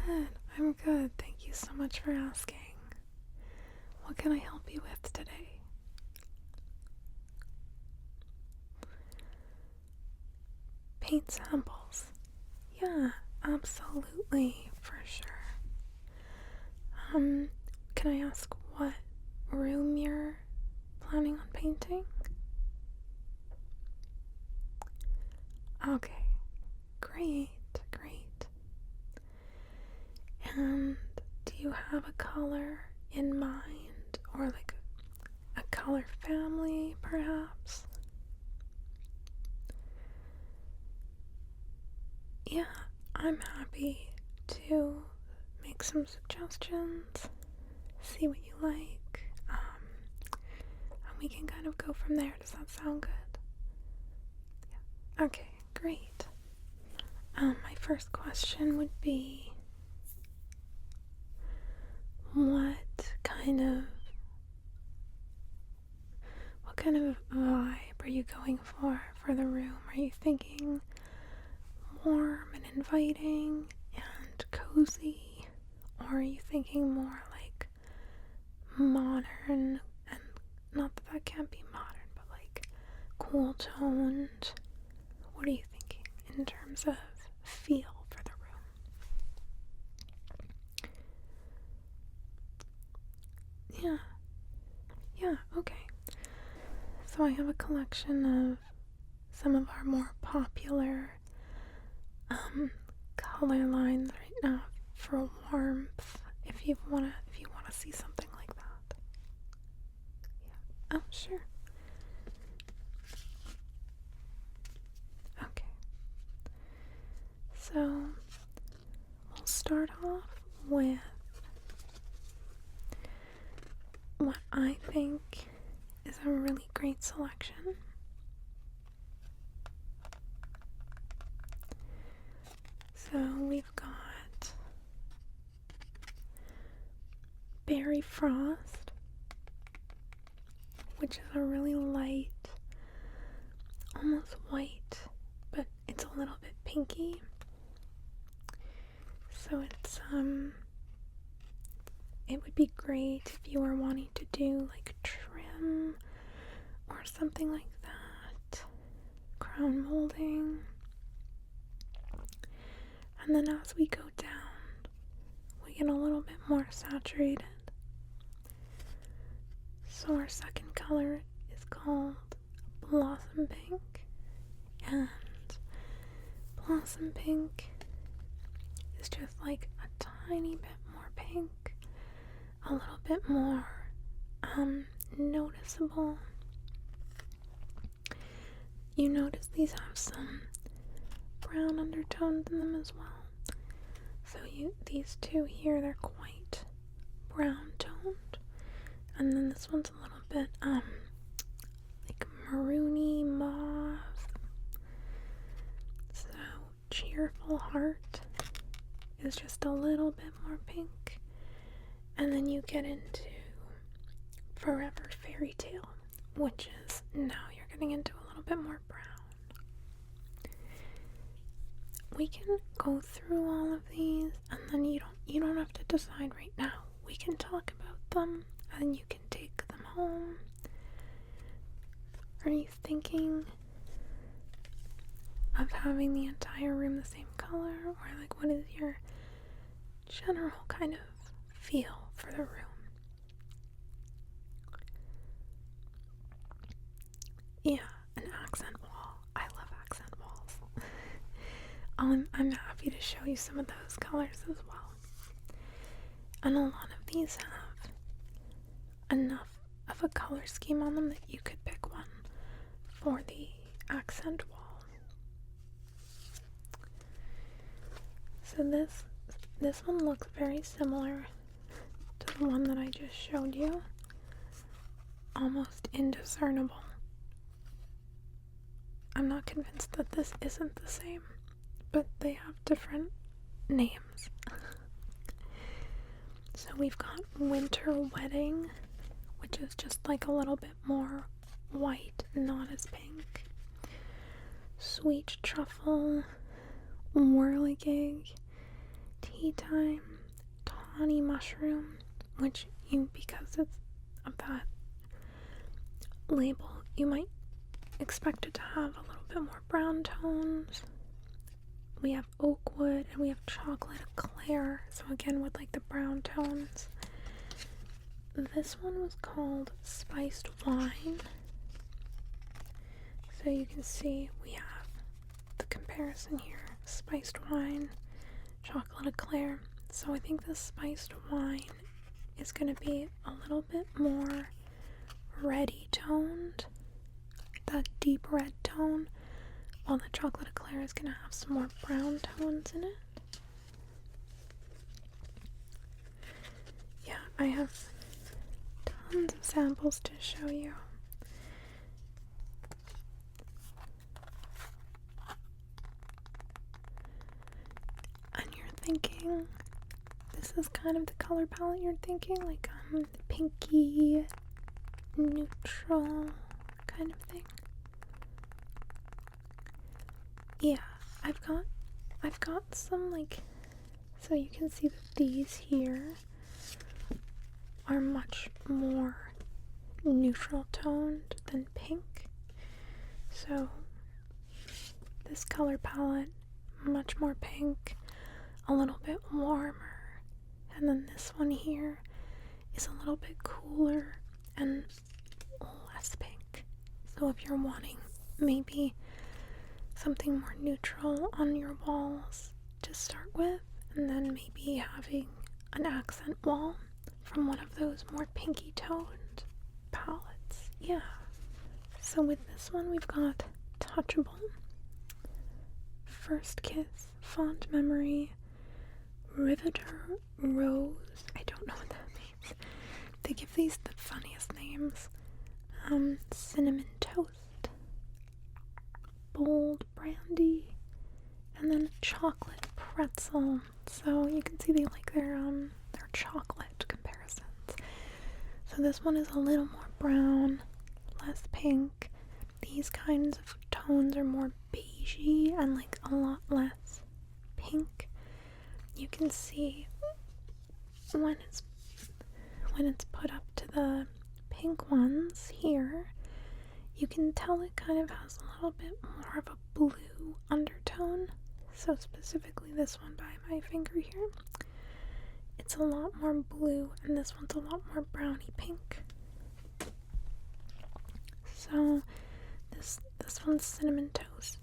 good. I'm good. Thank you so much for asking. What can I help you with today? Paint samples. Yeah, absolutely, for sure. Can I ask what room you're planning on painting? Okay, great. And do you have a color in mind, or like a color family, perhaps? Yeah, I'm happy to make some suggestions, see what you like, and we can kind of go from there. Does that sound good? Yeah. Okay, great. My first question would be, what kind of vibe are you going for the room? Are you thinking warm and inviting and cozy, or are you thinking more like modern, and not that can't be modern, but like cool toned? What are you thinking in terms of feel for the room? Yeah, okay. So I have a collection of some of our more popular color lines right now for warmth, if you wanna see something like that. Yeah. Oh, sure. Okay. So we'll start off with what I think is a really great selection. So we've got Berry Frost, which is a really light, almost white, but it's a little bit pinky. So it would be great if you were wanting to do like trim or something like that, crown molding. And then as we go down, we get a little bit more saturated. So our second color is called Blossom Pink, and Blossom Pink is just like a tiny bit more pink, a little bit more noticeable. You notice these have some brown undertones in them as well. So these two here, they're quite brown toned, and then this one's a little bit like maroony mauve. So Cheerful Heart is just a little bit more pink, and then you get into Forever Fairy Tale, which is now you're getting into a little bit more brown. We can go through all of these, and then you don't have to decide right now. We can talk about them, and you can take them home. Are you thinking of having the entire room the same color, or like what is your general kind of feel for the room? Yeah, an accent wall. I love accent walls. I'm happy to show you some of those colors as well. And a lot of these have enough of a color scheme on them that you could pick one for the accent wall. So this one looks very similar to the one that I just showed you. Almost indiscernible. I'm not convinced that this isn't the same, but they have different names. So we've got Winter Wedding, which is just like a little bit more white, not as pink. Sweet Truffle, Whirligig, tea time, tawny mushroom, which because it's of that label, you might expect it to have a little bit more brown tones. We have oak wood and we have chocolate eclair, so again with like the brown tones. This one was called spiced wine. So you can see we have the comparison here. Spiced wine, chocolate eclair. So I think the spiced wine is going to be a little bit more reddy toned, that deep red tone, while the chocolate eclair is going to have some more brown tones in it. Yeah, I have tons of samples to show you. And you're thinking, this is kind of the color palette you're thinking, like pinky, neutral kind of thing. Yeah, I've got some like, so you can see that these here are much more neutral toned than pink. So this color palette, much more pink, a little bit warmer, and then this one here is a little bit cooler and less pink. So if you're wanting maybe something more neutral on your walls to start with, and then maybe having an accent wall from one of those more pinky toned palettes. Yeah. So with this one we've got Touchable, First Kiss, Fond Memory, Riveter Rose. I don't know what that means. They give these the funniest names. Cinnamon Toast, Bold Brandy, and then Chocolate Pretzel. So you can see they like their chocolate comparisons. So this one is a little more brown, less pink. These kinds of tones are more beigey and like a lot less pink. You can see when it's put up to the pink ones here, you can tell it kind of has a little bit more of a blue undertone. So specifically this one by my finger here, it's a lot more blue, and this one's a lot more browny pink. So this one's Cinnamon Toast.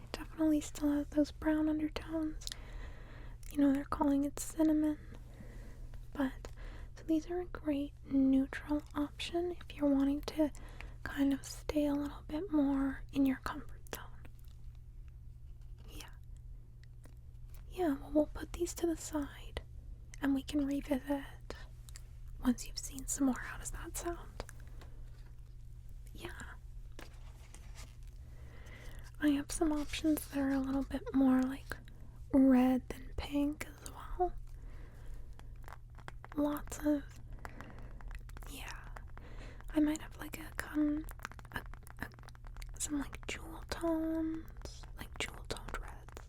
It definitely still has those brown undertones. You know, they're calling it cinnamon. But, so these are a great neutral option if you're wanting to kind of stay a little bit more in your comfort zone. Yeah, well, we'll put these to the side and we can revisit once you've seen some more. How does that sound? Yeah. I have some options that are a little bit more like red than pink as well. Lots of, yeah. I might have like some like jewel tones, like jewel toned reds.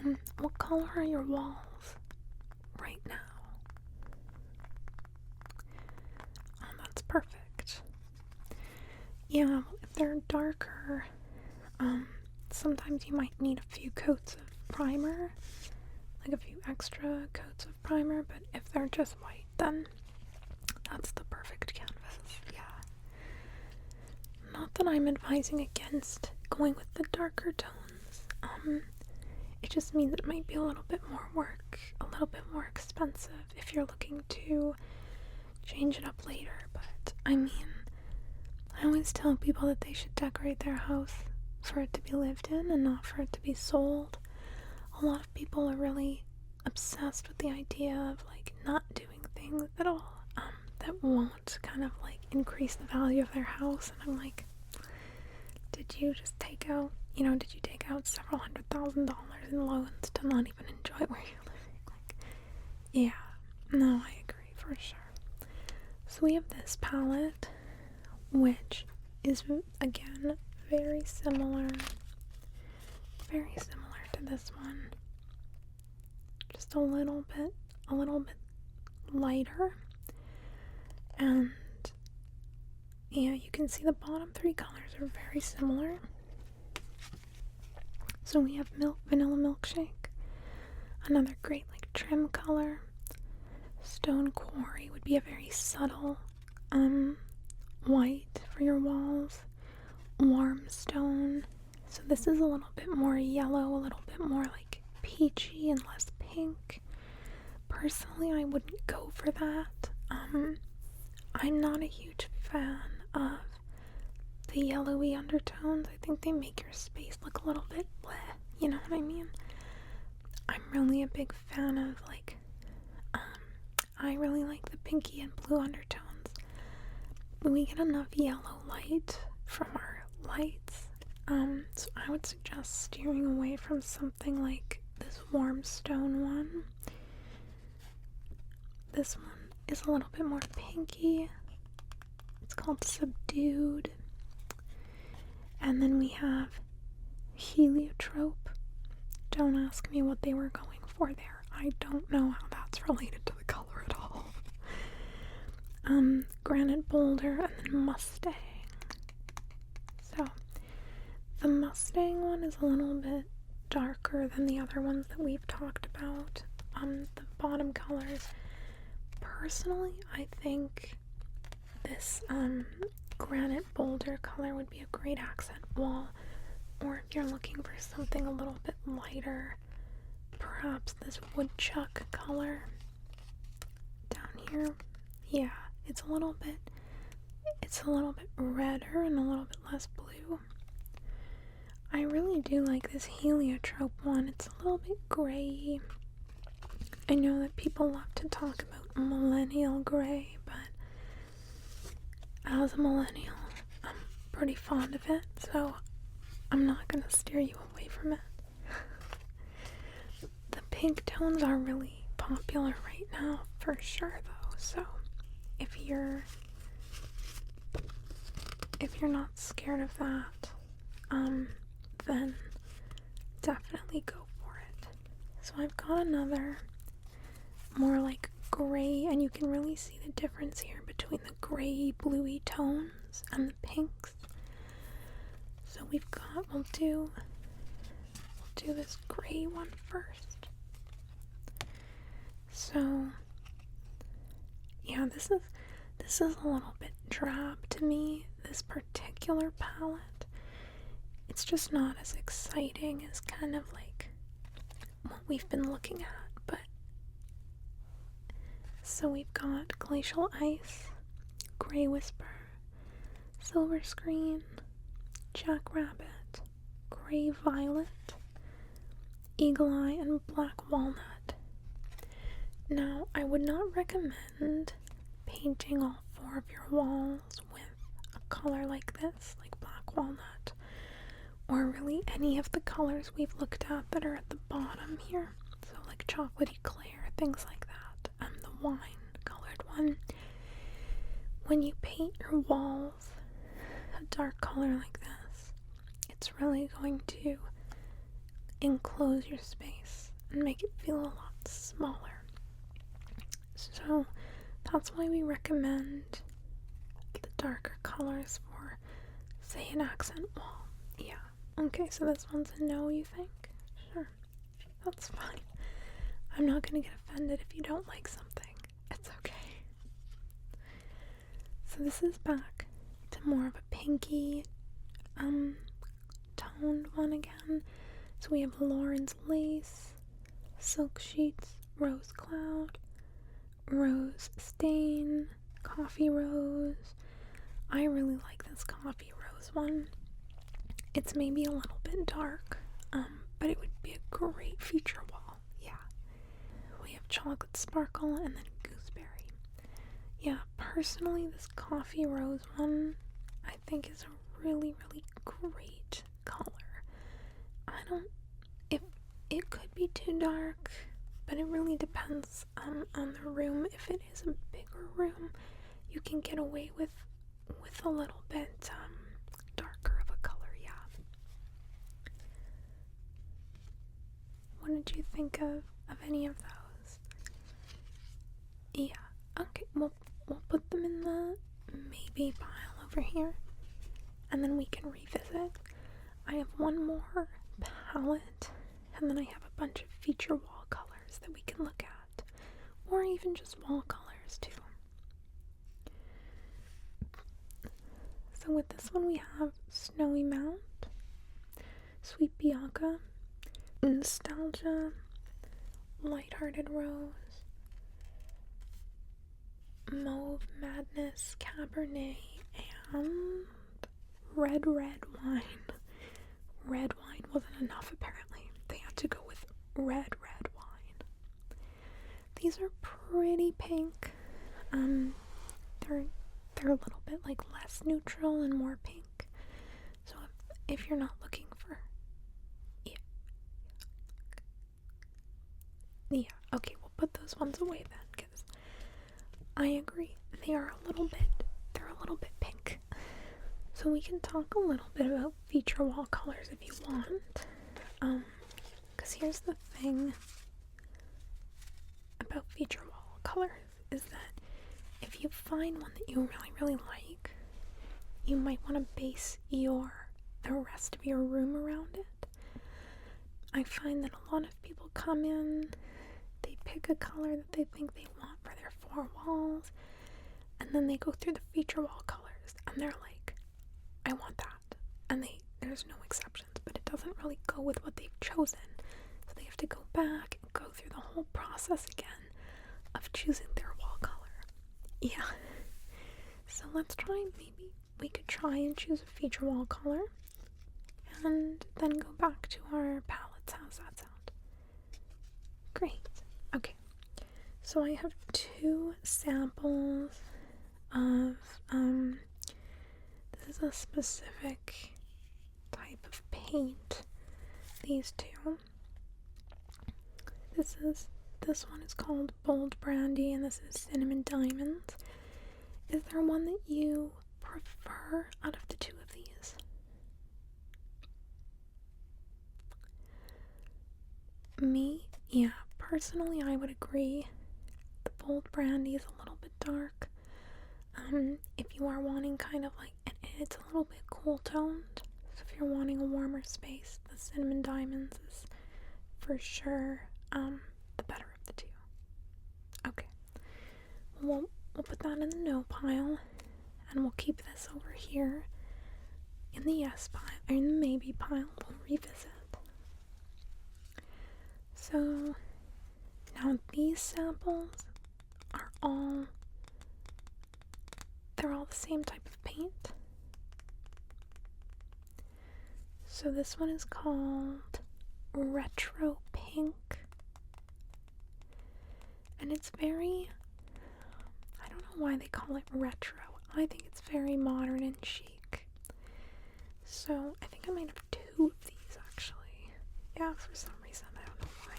Yeah. What color are your walls right now? Oh, that's perfect. Yeah, if they're darker, sometimes you might need a few coats of primer, like a few extra coats of primer, but if they're just white, then that's the perfect canvas. Yeah. Not that I'm advising against going with the darker tones. It just means it might be a little bit more work, a little bit more expensive if you're looking to change it up later. But I mean, I always tell people that they should decorate their house for it to be lived in and not for it to be sold. A lot of people are really obsessed with the idea of like not doing things at all that won't kind of like increase the value of their house. And I'm like, did you take out several $100,000 in loans to not even enjoy where you're living? Like, yeah, no, I agree for sure. So we have this palette, which is again very similar very similar to this one. Just a little bit lighter. And yeah, you can see the bottom three colors are very similar. So we have vanilla milkshake, another great like trim color. Stone quarry would be a very subtle white for your walls. Warm stone, so this is a little bit more yellow, a little bit more like peachy and less pink. Personally, I wouldn't go for that. I'm not a huge fan of the yellowy undertones. I think they make your space look a little bit bleh, you know what I mean? I'm really a big fan of like, I really like the pinky and blue undertones. We get enough yellow light from our lights, so I would suggest steering away from something like this warm stone one. This one is a little bit more pinky. It's called Subdued. And then we have Heliotrope. Don't ask me what they were going for there. I don't know how that's related to the color at all. Granite Boulder, and then Mustang. So, the Mustang one is a little bit darker than the other ones that we've talked about. The bottom colors. Personally, I think this Granite Boulder color would be a great accent wall. Or if you're looking for something a little bit lighter, perhaps this Woodchuck color down here. Yeah, it's a little bit redder and a little bit less blue. I really do like this Heliotrope one. It's a little bit gray. I know that people love to talk about millennial gray, but as a millennial, I'm pretty fond of it, so I'm not gonna steer you away from it. The pink tones are really popular right now, for sure though, so if you're not scared of that, then definitely go for it. So I've got another more like gray, and you can really see the difference here between the gray bluey tones and the pinks. So we'll do this gray one first. So yeah, this is a little bit drab to me, this particular palette. It's just not as exciting as kind of like what we've been looking at, but so we've got Glacial Ice, Grey Whisper, Silver Screen, Jackrabbit, Grey Violet, Eagle Eye, and Black Walnut. Now, I would not recommend painting all four of your walls with a color like this, like Black Walnut, or really any of the colors we've looked at that are at the bottom here. So like Chocolatey Clear, things like that, and the wine colored one. When you paint your walls a dark color like this, it's really going to enclose your space and make it feel a lot smaller. So that's why we recommend the darker colors for, say, an accent wall. Yeah. Okay, so this one's a no, you think? Sure. That's fine. I'm not gonna get offended if you don't like something. It's okay. So this is back to more of a pinky, toned one again. So we have Lauren's Lace, Silk Sheets, Rose Cloud, Rose Stain, Coffee Rose. I really like this Coffee Rose one. It's maybe a little bit dark, but it would be a great feature wall. Yeah. We have Chocolate Sparkle and then Gooseberry. Yeah, personally, this Coffee Rose one I think is a really, really great color. It could be too dark, but it really depends on the room. If it is a bigger room, you can get away with a little bit darker of a color, yeah. What did you think of any of those? Yeah, okay, we'll put them in the maybe pile over here, and then we can revisit. I have one more palette, and then I have a bunch of feature wall colors that we can look at, or even just wall colors too. So with this one we have Snowy Mount, Sweet Bianca, Nostalgia, Lighthearted Rose, Mauve Madness, Cabernet, and Red Wine. Red wine wasn't enough apparently. They had to go with red wine. These are pretty pink. They're a little bit like less neutral and more pink. So if you're not looking for yeah, okay, we'll put those ones away then, because I agree, they're a little bit pink. So we can talk a little bit about feature wall colors if you want. Because here's the thing about feature wall colors is that if you find one that you really like, you might want to base the rest of your room around it. I find that a lot of people come in, they pick a color that they think they want for their 4 walls, and then they go through the feature wall colors, and they're like, I want that. And there's no exceptions, but it doesn't really go with what they've chosen. So they have to go back and go through the whole process again of choosing their wall color. Yeah. So let's try, maybe we could try and choose a feature wall color and then go back to our palettes. How's that sound? Great. Okay. So I have 2 samples of, this is a specific type of paint. These 2. This one is called Bold Brandy, and this is Cinnamon Diamonds. Is there one that you prefer out of the 2 of these? Me? Yeah, personally I would agree. The Bold Brandy is a little bit dark. If you are wanting kind of like, and it's a little bit cool toned, so if you're wanting a warmer space, the Cinnamon Diamonds is for sure the better of the 2. Okay, we'll put that in the no pile, and we'll keep this over here in the yes pile, or in the maybe pile. We'll revisit. So now these samples are they're all the same type of paint. So this one is called Retro Pink, and it's very, I don't know why they call it retro. I think it's very modern and chic. So I think I might have 2 of these actually. Yeah, for some reason, I don't know why.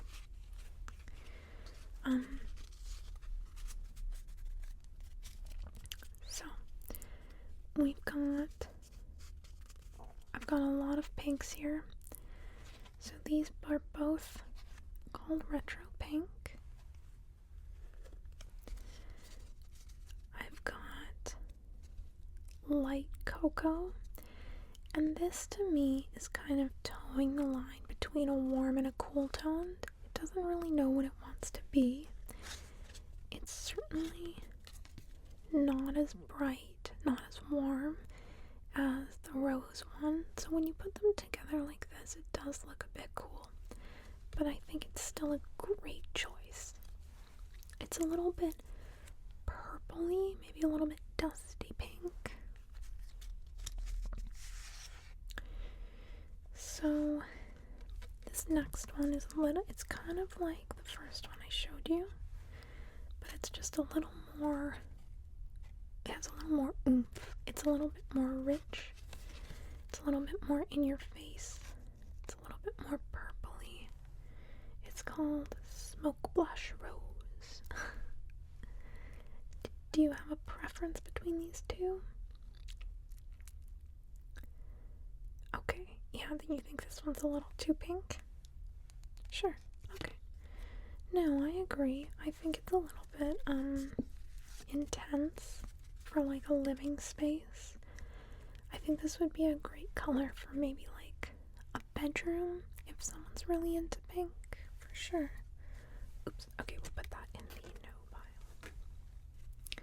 So I've got a lot of pinks here. So these are both called Retro Pink. I've got Light Cocoa, and this to me is kind of towing the line between a warm and a cool tone. It doesn't really know what it wants to be. It's certainly not as bright, not as warm as the rose one. So when you put them together like this, it does look a bit cool. But I think it's still a great choice. It's a little bit purpley, maybe a little bit dusty pink. So this next one is it's kind of like the first one I showed you, but it's just a little more, it has a little more oomph. It's a little bit more rich. It's a little bit more in your face. It's a little bit more purpley. It's called Smoke Blush Rose. Do you have a preference between these 2? Okay, yeah, then you think this one's a little too pink? Sure, No, I agree. I think it's a little bit intense for like a living space. I think this would be a great color for maybe like a bedroom if someone's really into pink, for sure. Oops, okay, we'll put that in the no pile.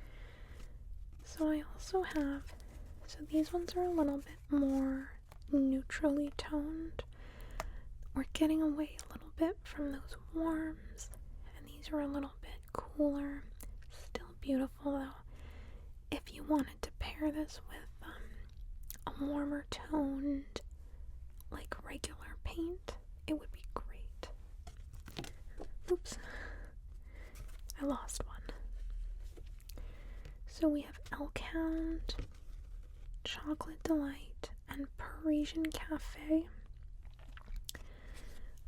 So I also have, so these ones are a little bit more neutrally toned. We're getting away a little bit from those warms, and these are a little bit cooler. Still beautiful though. If you wanted to pair this with a warmer toned, like regular paint, it would be great. Oops, I lost one. So we have Elk Hound, Chocolate Delight, and Parisian Cafe.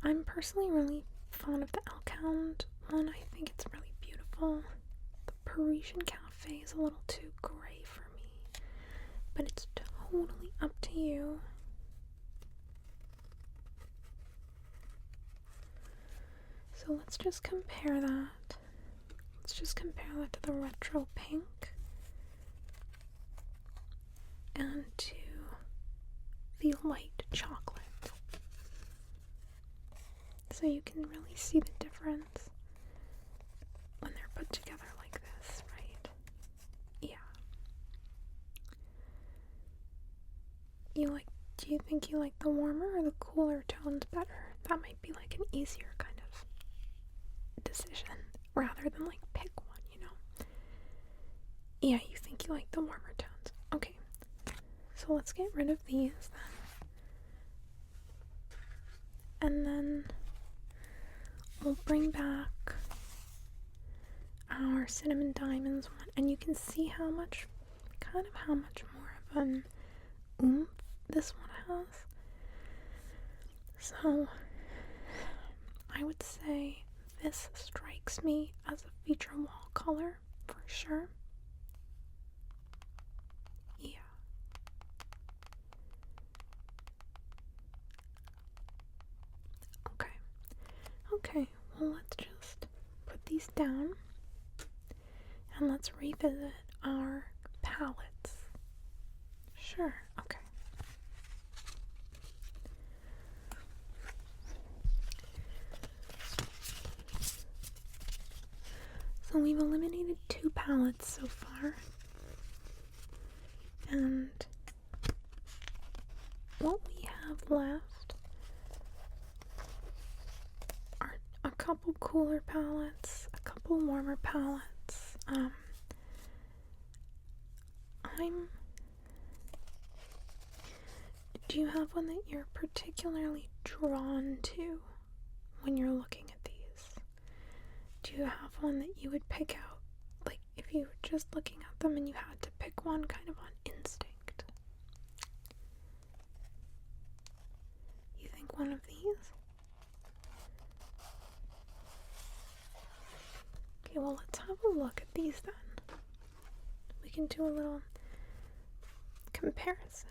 I'm personally really fond of the Elk Hound one. I think it's really beautiful. The Parisian Cafe is a little too gray for me, but it's totally up to you. So let's just compare that. Let's just compare that to the retro pink and to the light chocolate. So you can really see the difference when they're put together like this, right? Yeah. Do you think you like the warmer or the cooler tones better? That might be like an easier kind of decision rather than like pick one, you know? Yeah, you think you like the warmer tones. Okay. So let's get rid of these then. And then we'll bring back our Cinnamon Diamonds one, and you can see how much more of an oomph this one has. So I would say this strikes me as a feature wall color for sure. Yeah. Okay, well let's just put these down and let's revisit our palettes. Sure, okay. So we've eliminated 2 palettes so far. And what we have left are a couple cooler palettes, a couple warmer palettes. Do you have one that you're particularly drawn to when you're looking at these? Do you have one that you would pick out, like if you were just looking at them and you had to pick one kind of on instinct? You think one of these? Okay, well let's have a look at these then. We can do a little comparison.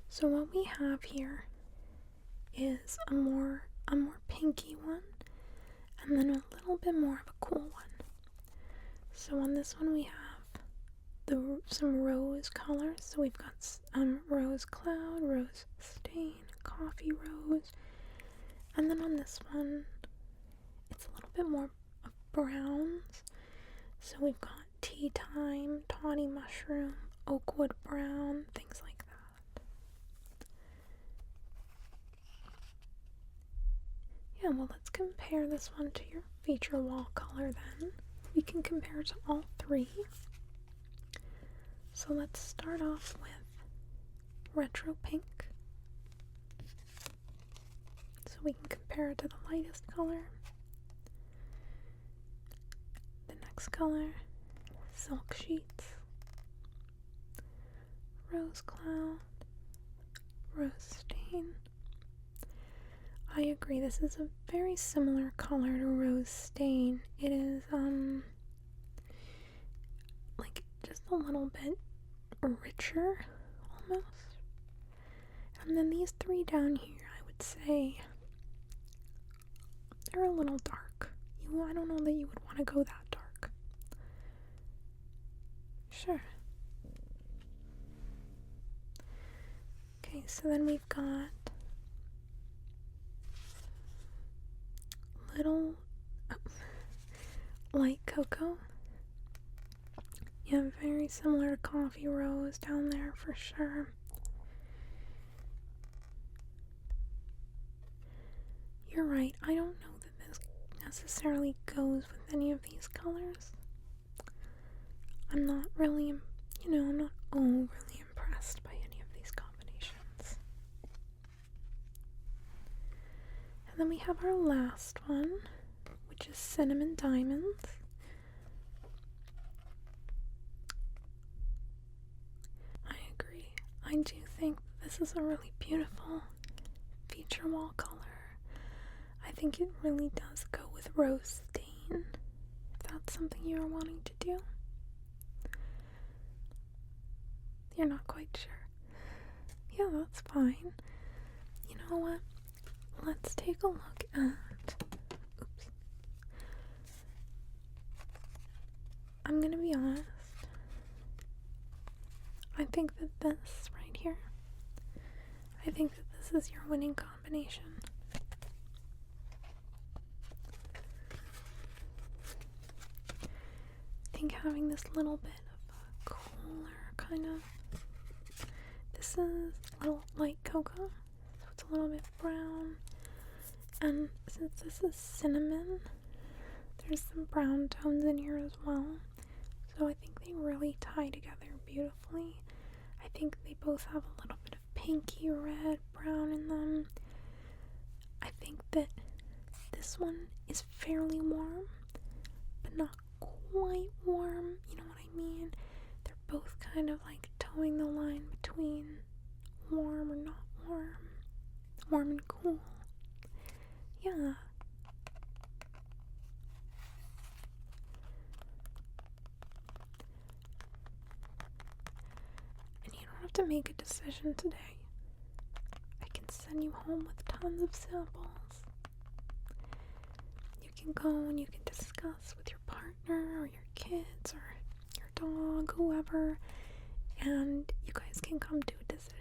So what we have here is a more pinky one, and then a little bit more of a cool one. So on this one we have some rose colors. So we've got rose cloud, rose stain, coffee rose, and then on this one it's a little bit more of browns. So we've got tea time, tawny mushroom, oakwood brown, things like that. Yeah, well let's compare this one to your feature wall color then. We can compare to all 3. So let's start off with retro pink. So we can compare it to the lightest color. The next color, silk sheets, rose cloud, rose stain. I agree, this is a very similar color to rose stain. It is like just a little bit richer almost. And then these three down here, I would say they're a little dark. I don't know that you would want to go that dark. Sure. Okay, so then we've got little light cocoa. Yeah, very similar to coffee rose down there for sure. You're right, I don't know that this necessarily goes with any of these colors. I'm not really, I'm not overly impressed by any of these combinations. And then we have our last one, which is cinnamon diamonds. I agree. I do think this is a really beautiful feature wall color. I think it really does go with rose stain, if that's something you're wanting to do. You're not quite sure. Yeah, that's fine. You know what? Let's take a look at... Oops. I'm gonna be honest. I think that this right here, I think that this is your winning combination. I think having this little bit of a cooler kind of... This is a little light cocoa, so it's a little bit brown. And since this is cinnamon, there's some brown tones in here as well. So I think they really tie together beautifully. I think they both have a little bit of pinky red, brown in them. I think that this one is fairly warm, but not quite warm. You know what I mean? They're both kind of like towing the line between warm or not warm, warm and cool. Yeah. And you don't have to make a decision today. I can send you home with tons of samples. You can go and you can discuss with your partner or your kids or your dog, whoever, and you guys can come to a decision.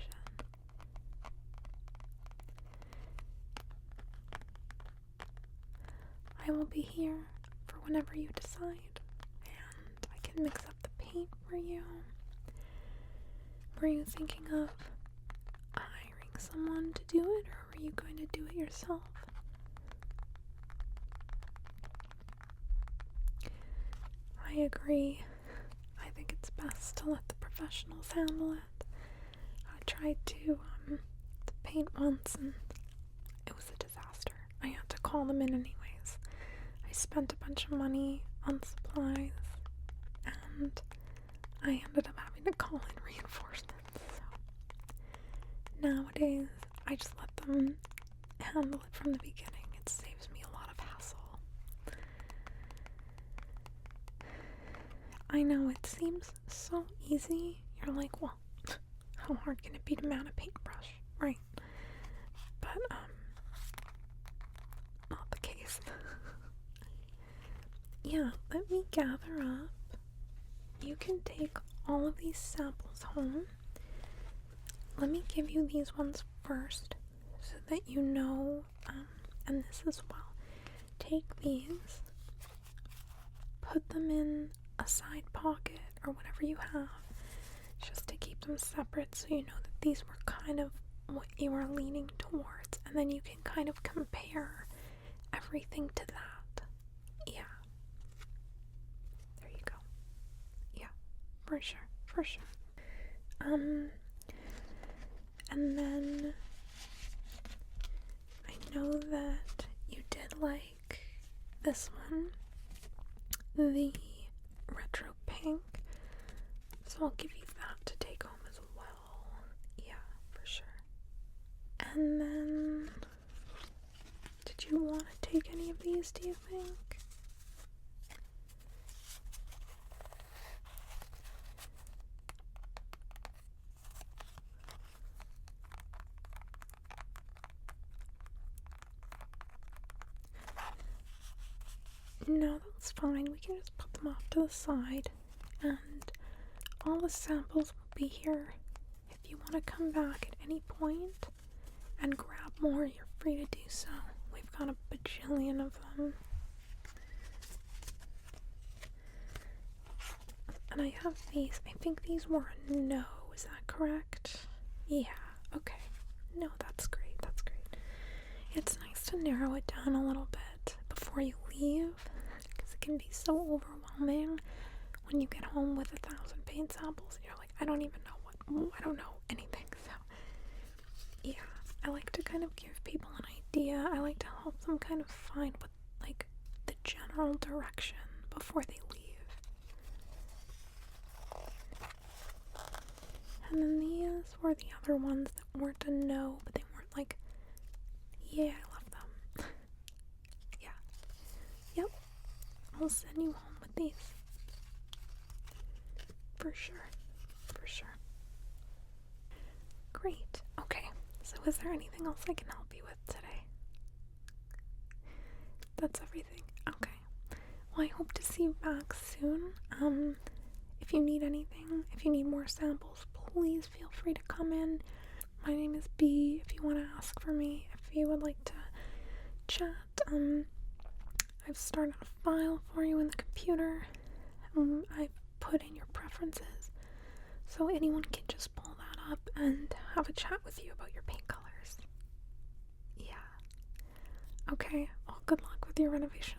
I will be here for whenever you decide, and I can mix up the paint for you. Were you thinking of hiring someone to do it, or were you going to do it yourself? I agree. I think it's best to let the professionals handle it. I tried to paint once and it was a disaster. I had to call them in anyways. I spent a bunch of money on supplies and I ended up having to call in reinforcements. So nowadays I just let them handle it from the beginning. It saves me a lot of hassle. I know it seems so easy. You're like, well, how hard can it be to mount a paintbrush, right? But not the case. Yeah, let me gather up. You can take all of these samples home. Let me give you these ones first so that you know, and this as well. Take these, put them in a side pocket or whatever you have, just to keep them separate so you know that these were kind of what you are leaning towards, and then you can kind of compare everything to that. Yeah. There you go. Yeah, for sure. And then I know that you did like this one, the retro pink, so I'll give you that to take home as well. Yeah, for sure. And then, did you want to take any of these, do you think? No, that's fine. We can just put them off to the side, and all the samples will be here. If you want to come back at any point and grab more, you're free to do so. We've got a bajillion of them. And I have these. I think these were a no. Is that correct? Yeah. Okay. No, that's great. That's great. It's nice to narrow it down a little bit before you leave, because it can be so overwhelming when you get home with 1,000 paint samples and you're like, I don't even know I don't know anything. So yeah, I like to kind of give people an idea. I like to help them kind of find what, like, the general direction before they leave. And then these were the other ones that weren't a no, but they weren't like, yeah, I love them. Yeah. Yep. I'll send you home with these. For sure. For sure. Great. Okay. So is there anything else I can help you with today? That's everything. Okay. Well, I hope to see you back soon. If you need anything, if you need more samples, please feel free to come in. My name is B if you want to ask for me, if you would like to chat. I've started a file for you in the computer. I've put in your preferences, so anyone can just pull that up and have a chat with you about your paint colors. Yeah. Okay, well, good luck with your renovation.